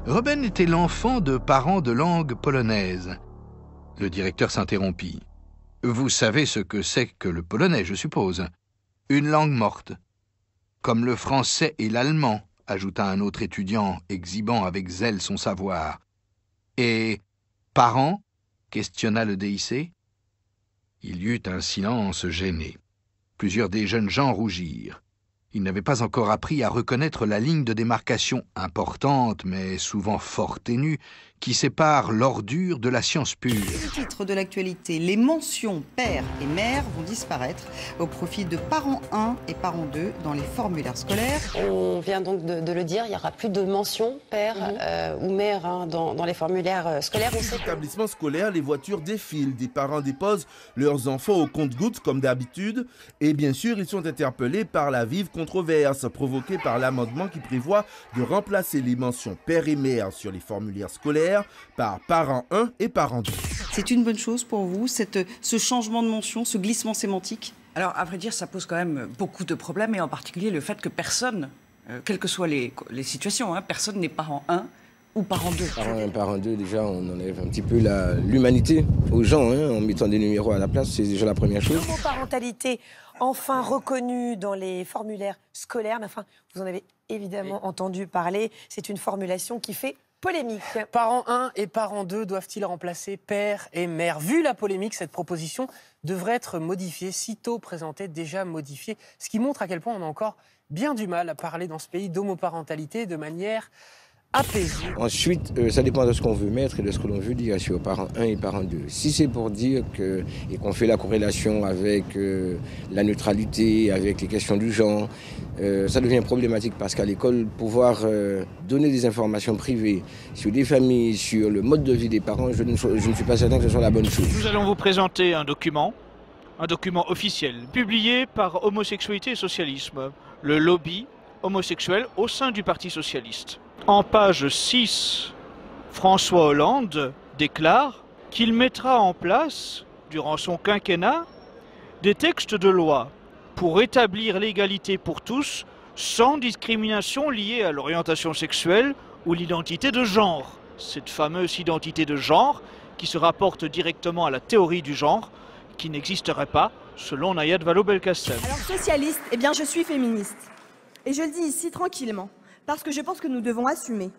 Ruben était l'enfant de parents de langue polonaise. Le directeur s'interrompit. Vous savez ce que c'est que le polonais, je suppose. Une langue morte. Comme le français et l'allemand, ajouta un autre étudiant, exhibant avec zèle son savoir. Et parents? Questionna le DIC. Il y eut un silence gêné. Plusieurs des jeunes gens rougirent. Ils n'avaient pas encore appris à reconnaître la ligne de démarcation importante, mais souvent fort ténue, qui sépare l'ordure de la science pure. Le titre de l'actualité, les mentions père et mère vont disparaître au profit de parents 1 et parents 2 dans les formulaires scolaires. On vient donc de le dire, il n'y aura plus de mention père ou mère dans les formulaires scolaires. Dans les établissements scolaires, les voitures défilent, des parents déposent leurs enfants au compte-gouttes comme d'habitude et bien sûr ils sont interpellés par la vive controverse provoquée par l'amendement qui prévoit de remplacer les mentions père et mère sur les formulaires scolaires par parents 1 et parents 2. C'est une bonne chose pour vous, ce changement de mention, ce glissement sémantique? Alors, à vrai dire, ça pose quand même beaucoup de problèmes, et en particulier le fait que personne, quelles que soient les situations, personne n'est parent 1 ou parent 2. Parent 1, parent 2, déjà, on enlève un petit peu l'humanité aux gens, en mettant des numéros à la place, c'est déjà la première chose. L'homoparentalité, enfin reconnue dans les formulaires scolaires, mais enfin, vous en avez évidemment entendu parler, c'est une formulation qui fait polémique. Parents 1 et parents 2 doivent-ils remplacer père et mère? Vu la polémique, cette proposition devrait être modifiée, sitôt présentée, déjà modifiée, ce qui montre à quel point on a encore bien du mal à parler dans ce pays d'homoparentalité de manière apaisée. Ensuite, ça dépend de ce qu'on veut mettre et de ce que l'on veut dire sur parents 1 et parents 2. Si c'est pour dire et qu'on fait la corrélation avec la neutralité, avec les questions du genre, ça devient problématique parce qu'à l'école, pouvoir donner des informations privées sur des familles, sur le mode de vie des parents, je ne suis pas certain que ce soit la bonne chose. Nous allons vous présenter un document officiel, publié par Homosexualité et Socialisme, le lobby homosexuel au sein du Parti socialiste. En page 6, François Hollande déclare qu'il mettra en place, durant son quinquennat, des textes de loi pour établir l'égalité pour tous, sans discrimination liée à l'orientation sexuelle ou l'identité de genre. Cette fameuse identité de genre qui se rapporte directement à la théorie du genre, qui n'existerait pas, selon Nayat Vallaud-Belkacem. Alors socialiste, eh bien je suis féministe. Et je le dis ici tranquillement, parce que je pense que nous devons assumer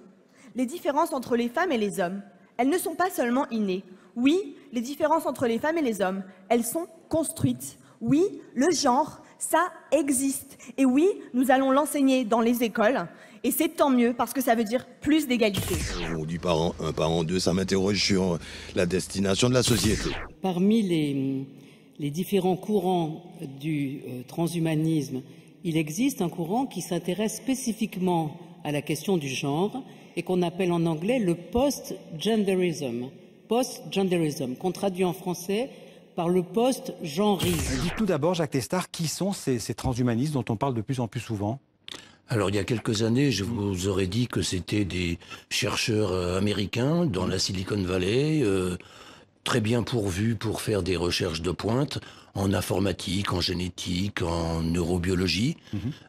les différences entre les femmes et les hommes. Elles ne sont pas seulement innées. Oui, les différences entre les femmes et les hommes, elles sont construites. Oui, le genre, ça existe. Et oui, nous allons l'enseigner dans les écoles. Et c'est tant mieux, parce que ça veut dire plus d'égalité. On dit parent 1, parent 2, ça m'interroge sur la destination de la société. Parmi les différents courants du transhumanisme, il existe un courant qui s'intéresse spécifiquement à la question du genre et qu'on appelle en anglais le post-genderism. Post-genderism, qu'on traduit en français par le post-genrisme. Dites-nous d'abord, Jacques Testard, qui sont ces transhumanistes dont on parle de plus en plus souvent? Alors, il y a quelques années, je vous aurais dit que c'était des chercheurs américains dans la Silicon Valley, très bien pourvus pour faire des recherches de pointe en informatique, en génétique, en neurobiologie.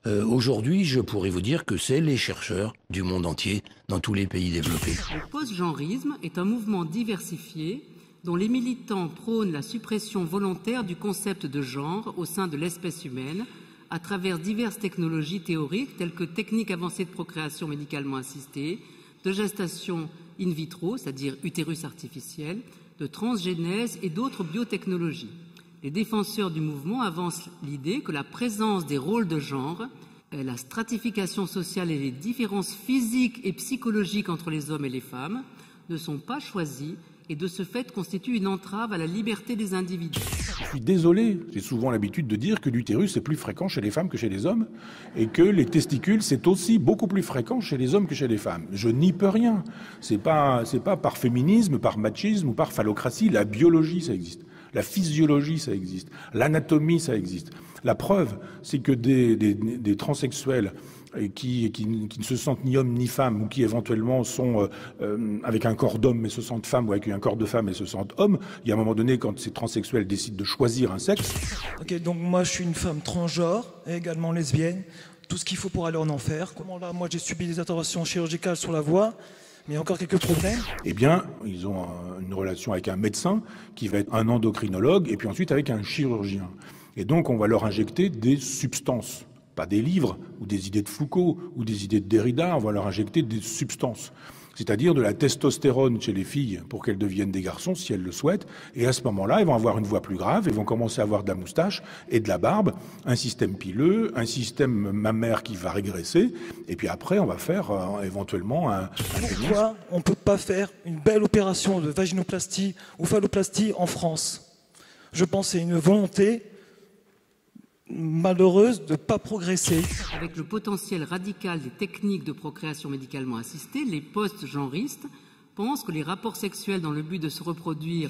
Aujourd'hui, je pourrais vous dire que c'est les chercheurs du monde entier, dans tous les pays développés. Le post-genrisme est un mouvement diversifié dont les militants prônent la suppression volontaire du concept de genre au sein de l'espèce humaine à travers diverses technologies théoriques telles que techniques avancées de procréation médicalement assistée, de gestation in vitro, c'est-à-dire utérus artificiel, de transgénèse et d'autres biotechnologies. Les défenseurs du mouvement avancent l'idée que la présence des rôles de genre, la stratification sociale et les différences physiques et psychologiques entre les hommes et les femmes ne sont pas choisies et de ce fait constituent une entrave à la liberté des individus. Je suis désolé, j'ai souvent l'habitude de dire que l'utérus est plus fréquent chez les femmes que chez les hommes et que les testicules c'est aussi beaucoup plus fréquent chez les hommes que chez les femmes. Je n'y peux rien. C'est pas par féminisme, par machisme ou par phallocratie. La biologie ça existe, la physiologie ça existe, l'anatomie ça existe. La preuve, c'est que des transsexuels qui ne se sentent ni hommes ni femmes ou qui éventuellement sont avec un corps d'homme mais se sentent femmes ou avec un corps de femme et se sentent hommes, il y a un moment donné quand ces transsexuels décident de choisir un sexe. Ok, donc moi je suis une femme transgenre et également lesbienne, tout ce qu'il faut pour aller en enfer. Comment là, moi j'ai subi des interventions chirurgicales sur la voix, mais il y a encore quelques problèmes. Eh bien, ils ont une relation avec un médecin qui va être un endocrinologue et puis ensuite avec un chirurgien. Et donc, on va leur injecter des substances, pas des livres ou des idées de Foucault ou des idées de Derrida, on va leur injecter des substances. C'est-à-dire de la testostérone chez les filles pour qu'elles deviennent des garçons si elles le souhaitent. Et à ce moment-là, elles vont avoir une voix plus grave, elles vont commencer à avoir de la moustache et de la barbe, un système pileux, un système mammaire qui va régresser. Et puis après, on va faire éventuellement un pénis. Pourquoi on ne peut pas faire une belle opération de vaginoplastie ou phalloplastie en France? Je pense que c'est une volonté malheureuse de ne pas progresser. Avec le potentiel radical des techniques de procréation médicalement assistée, les post-genristes pensent que les rapports sexuels dans le but de se reproduire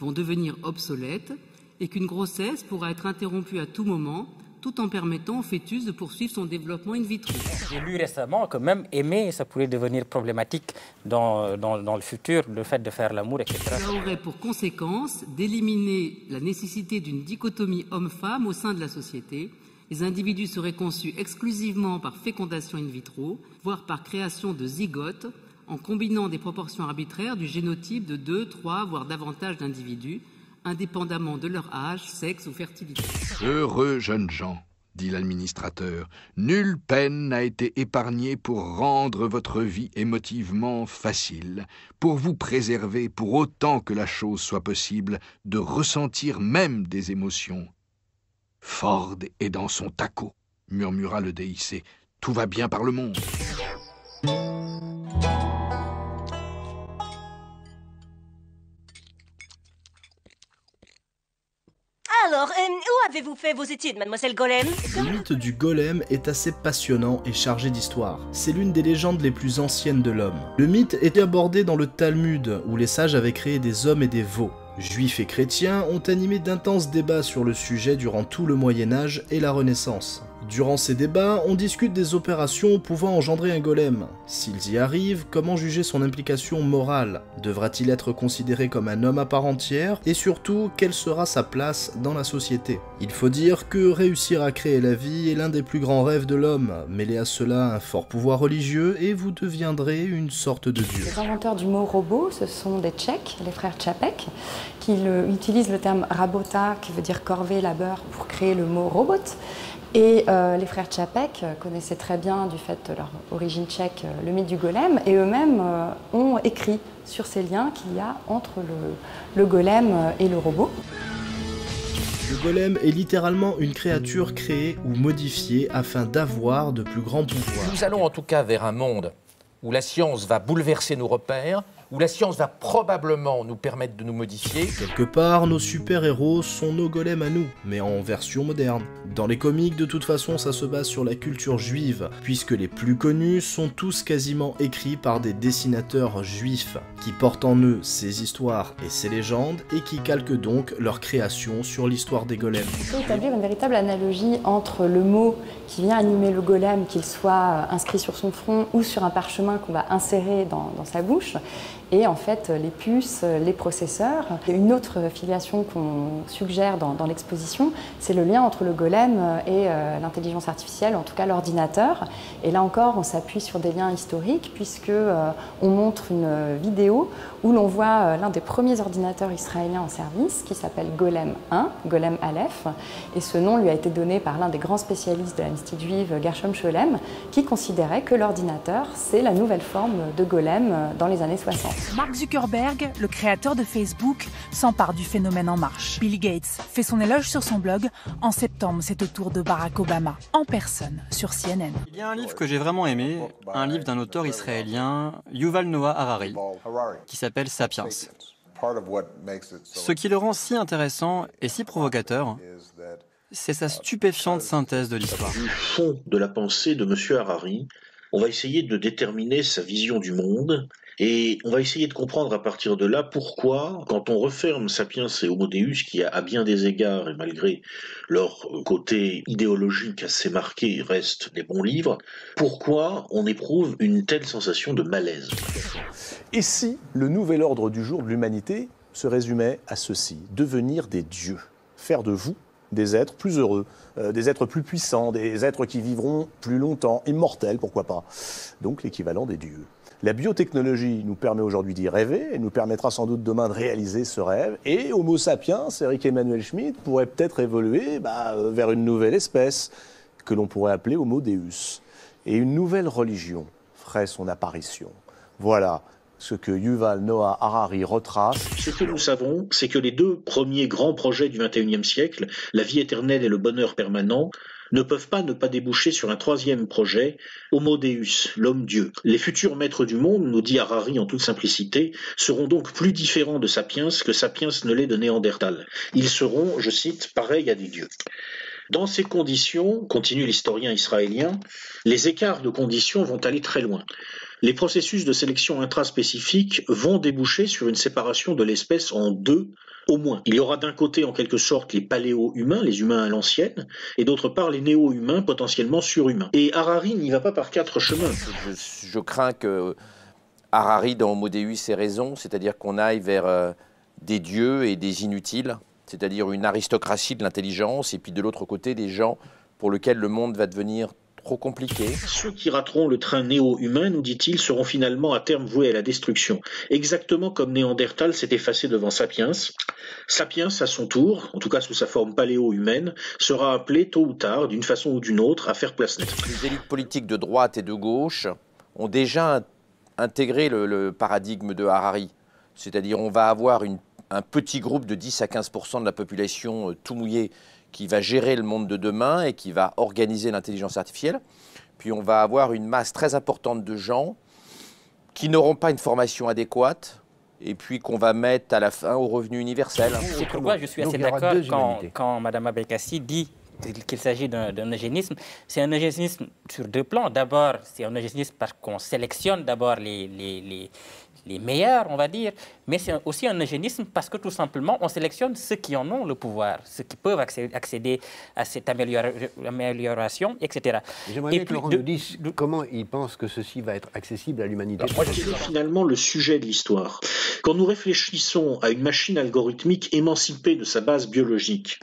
vont devenir obsolètes et qu'une grossesse pourra être interrompue à tout moment, tout en permettant au fœtus de poursuivre son développement in vitro. J'ai lu récemment que même aimer, ça pourrait devenir problématique dans le futur, le fait de faire l'amour, etc. Ça aurait pour conséquence d'éliminer la nécessité d'une dichotomie homme-femme au sein de la société. Les individus seraient conçus exclusivement par fécondation in vitro, voire par création de zygotes, en combinant des proportions arbitraires du génotype de 2, 3, voire davantage d'individus, indépendamment de leur âge, sexe ou fertilité. Heureux jeunes gens, dit l'administrateur, nulle peine n'a été épargnée pour rendre votre vie émotivement facile, pour vous préserver, pour autant que la chose soit possible, de ressentir même des émotions. Ford est dans son taco, murmura le DIC. Tout va bien par le monde. Alors, où avez-vous fait vos études, mademoiselle Golem? Le mythe du golem est assez passionnant et chargé d'histoire. C'est l'une des légendes les plus anciennes de l'homme. Le mythe était abordé dans le Talmud, où les sages avaient créé des hommes et des veaux. Juifs et chrétiens ont animé d'intenses débats sur le sujet durant tout le Moyen-Âge et la Renaissance. Durant ces débats, on discute des opérations pouvant engendrer un golem. S'ils y arrivent, comment juger son implication morale? Devra-t-il être considéré comme un homme à part entière? Et surtout, quelle sera sa place dans la société? Il faut dire que réussir à créer la vie est l'un des plus grands rêves de l'homme. Mêlez à cela un fort pouvoir religieux et vous deviendrez une sorte de dieu. Les inventeurs du mot robot, ce sont des Tchèques, les frères Čapek, qui utilisent le terme rabota, qui veut dire corvée, labeur, pour créer le mot robot. Et les frères Čapek connaissaient très bien, du fait de leur origine tchèque, le mythe du golem, et eux-mêmes ont écrit sur ces liens qu'il y a entre le golem et le robot. Le golem est littéralement une créature créée ou modifiée afin d'avoir de plus grands pouvoirs. Nous allons en tout cas vers un monde où la science va bouleverser nos repères, où la science va probablement nous permettre de nous modifier. Quelque part, nos super-héros sont nos golems à nous, mais en version moderne. Dans les comics, de toute façon, ça se base sur la culture juive, puisque les plus connus sont tous quasiment écrits par des dessinateurs juifs, qui portent en eux ces histoires et ces légendes, et qui calquent donc leur création sur l'histoire des golems. Il faut établir une véritable analogie entre le mot qui vient animer le golem, qu'il soit inscrit sur son front ou sur un parchemin qu'on va insérer dans sa bouche, et en fait les puces, les processeurs. Une autre filiation qu'on suggère dans l'exposition, c'est le lien entre le golem et l'intelligence artificielle, en tout cas l'ordinateur. Et là encore, on s'appuie sur des liens historiques, puisque on montre une vidéo où l'on voit l'un des premiers ordinateurs israéliens en service, qui s'appelle Golem 1, Golem Aleph, et ce nom lui a été donné par l'un des grands spécialistes de la mystique juive, Gershom Scholem, qui considérait que l'ordinateur, c'est la nouvelle forme de golem dans les années 60. Mark Zuckerberg, le créateur de Facebook, s'empare du phénomène En Marche. Bill Gates fait son éloge sur son blog. En septembre, c'est au tour de Barack Obama, en personne, sur CNN. Il y a un livre que j'ai vraiment aimé, un livre d'un auteur israélien, Yuval Noah Harari, qui s'appelle Sapiens. Ce qui le rend si intéressant et si provocateur, c'est sa stupéfiante synthèse de l'histoire. Du fond de la pensée de M. Harari, on va essayer de déterminer sa vision du monde et on va essayer de comprendre à partir de là pourquoi, quand on referme Sapiens et Homo Deus, qui à bien des égards et malgré leur côté idéologique assez marqué restent des bons livres, pourquoi on éprouve une telle sensation de malaise. Et si le nouvel ordre du jour de l'humanité se résumait à ceci, devenir des dieux, faire de vous des êtres plus heureux, des êtres plus puissants, des êtres qui vivront plus longtemps, immortels, pourquoi pas. Donc l'équivalent des dieux. La biotechnologie nous permet aujourd'hui d'y rêver, elle nous permettra sans doute demain de réaliser ce rêve. Et Homo sapiens, Eric Emmanuel Schmitt, pourrait peut-être évoluer vers une nouvelle espèce que l'on pourrait appeler Homo Deus. Et une nouvelle religion ferait son apparition. Voilà ce que Yuval Noah Harari retrace. Ce que nous savons, c'est que les deux premiers grands projets du XXIe siècle, la vie éternelle et le bonheur permanent, ne peuvent pas ne pas déboucher sur un troisième projet, Homo Deus, l'homme-dieu. Les futurs maîtres du monde, nous dit Harari en toute simplicité, seront donc plus différents de Sapiens que Sapiens ne l'est de Néandertal. Ils seront, je cite, pareils à des dieux. Dans ces conditions, continue l'historien israélien, les écarts de conditions vont aller très loin. Les processus de sélection intraspécifique vont déboucher sur une séparation de l'espèce en deux, au moins. Il y aura d'un côté en quelque sorte les paléo-humains, les humains à l'ancienne, et d'autre part les néo-humains potentiellement surhumains. Et Harari n'y va pas par quatre chemins. Je crains que Harari dans Homo Deus ait raison, c'est-à-dire qu'on aille vers des dieux et des inutiles, c'est-à-dire une aristocratie de l'intelligence, et puis de l'autre côté des gens pour lesquels le monde va devenir trop compliqué. Ceux qui rateront le train néo-humain, nous dit-il, seront finalement à terme voués à la destruction. Exactement comme Néandertal s'est effacé devant Sapiens. Sapiens, à son tour, en tout cas sous sa forme paléo-humaine, sera appelé tôt ou tard, d'une façon ou d'une autre, à faire place nette. Les élites politiques de droite et de gauche ont déjà intégré le paradigme de Harari. C'est-à-dire on va avoir un petit groupe de 10 à 15% de la population tout mouillé qui va gérer le monde de demain et qui va organiser l'intelligence artificielle. Puis on va avoir une masse très importante de gens qui n'auront pas une formation adéquate et puis qu'on va mettre à la fin au revenu universel. C'est pourquoi je suis assez d'accord quand Mme Abelkacem dit qu'il s'agit d'un eugénisme. C'est un eugénisme sur deux plans. D'abord, c'est un eugénisme parce qu'on sélectionne d'abord les meilleurs, on va dire, mais c'est aussi un eugénisme parce que tout simplement, on sélectionne ceux qui en ont le pouvoir, ceux qui peuvent accéder à cette amélioration, etc. J'aimerais bien que Laurent nous dise comment il pense que ceci va être accessible à l'humanité. C'est finalement le sujet de l'histoire. Quand nous réfléchissons à une machine algorithmique émancipée de sa base biologique,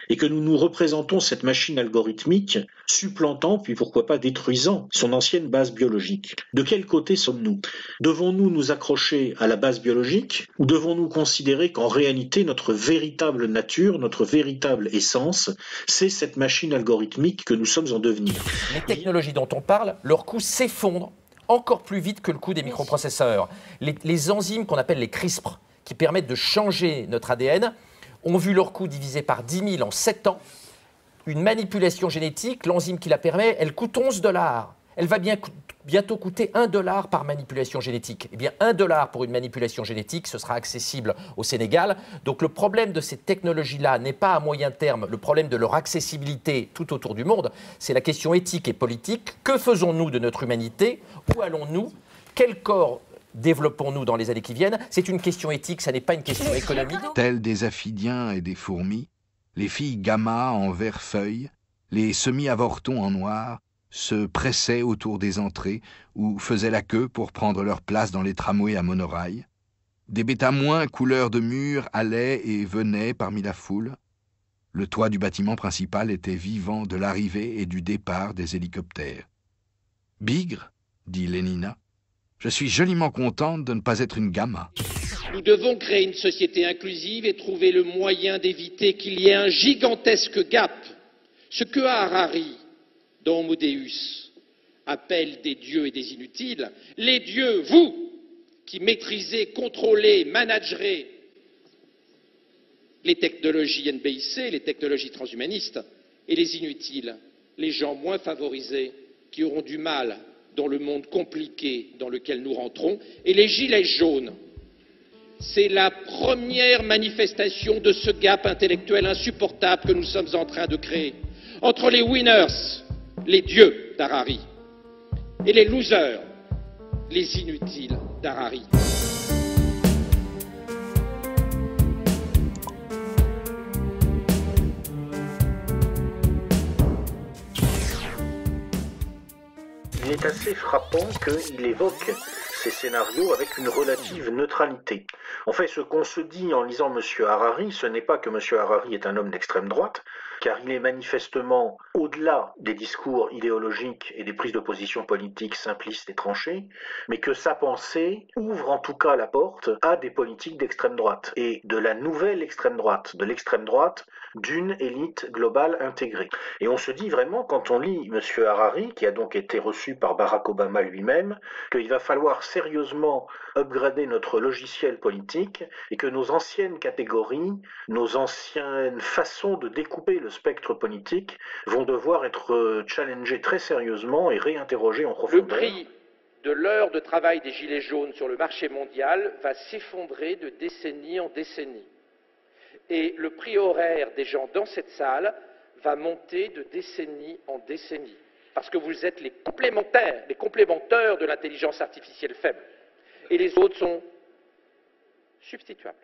et que nous nous représentons cette machine algorithmique supplantant, puis pourquoi pas détruisant, son ancienne base biologique. De quel côté sommes-nous? Devons-nous nous accrocher à la base biologique ou devons-nous considérer qu'en réalité notre véritable nature, notre véritable essence, c'est cette machine algorithmique que nous sommes en devenir? Les technologies dont on parle, leur coût s'effondre encore plus vite que le coût des microprocesseurs. Les enzymes qu'on appelle les CRISPR, qui permettent de changer notre ADN, ont vu leur coût divisé par 10 000 en 7 ans. Une manipulation génétique, l'enzyme qui la permet, elle coûte 11 $. Elle va bientôt coûter 1 $ par manipulation génétique. Eh bien, 1 $ pour une manipulation génétique, ce sera accessible au Sénégal. Donc le problème de ces technologies-là n'est pas à moyen terme le problème de leur accessibilité tout autour du monde, c'est la question éthique et politique. Que faisons-nous de notre humanité? Où allons-nous? Quel corps développons-nous dans les années qui viennent? C'est une question éthique, ça n'est pas une question économique. Tels des aphidiens et des fourmis, les filles gamma en vert feuille, les semi-avortons en noir, se pressaient autour des entrées ou faisaient la queue pour prendre leur place dans les tramways à monorail. Des bêta-moins couleur de mur allaient et venaient parmi la foule. Le toit du bâtiment principal était vivant de l'arrivée et du départ des hélicoptères. « Bigre, dit Lénina, je suis joliment contente de ne pas être une gamma. » Nous devons créer une société inclusive et trouver le moyen d'éviter qu'il y ait un gigantesque gap. Ce que Harari, dans Homo Deus, appelle des dieux et des inutiles, les dieux, vous, qui maîtrisez, contrôlez, managerez les technologies NBIC, les technologies transhumanistes, et les inutiles, les gens moins favorisés, qui auront du mal dans le monde compliqué dans lequel nous rentrons, et les gilets jaunes. C'est la première manifestation de ce gap intellectuel insupportable que nous sommes en train de créer entre les winners, les dieux d'Harari, et les losers, les inutiles d'Harari. Il est assez frappant qu'il évoque ces scénarios avec une relative neutralité. En fait, ce qu'on se dit en lisant M. Harari, ce n'est pas que M. Harari est un homme d'extrême droite, car il est manifestement au-delà des discours idéologiques et des prises de position politiques simplistes et tranchées, mais que sa pensée ouvre en tout cas la porte à des politiques d'extrême droite, et de la nouvelle extrême droite, de l'extrême droite d'une élite globale intégrée. Et on se dit vraiment, quand on lit M. Harari, qui a donc été reçu par Barack Obama lui-même, qu'il va falloir sérieusement upgrader notre logiciel politique et que nos anciennes catégories, nos anciennes façons de découper le spectre politique vont devoir être challengées très sérieusement et réinterrogées en profondeur. Le prix de l'heure de travail des Gilets jaunes sur le marché mondial va s'effondrer de décennie en décennie. Et le prix horaire des gens dans cette salle va monter de décennie en décennie. Parce que vous êtes les complémentaires de l'intelligence artificielle faible. Et les autres sont substituables.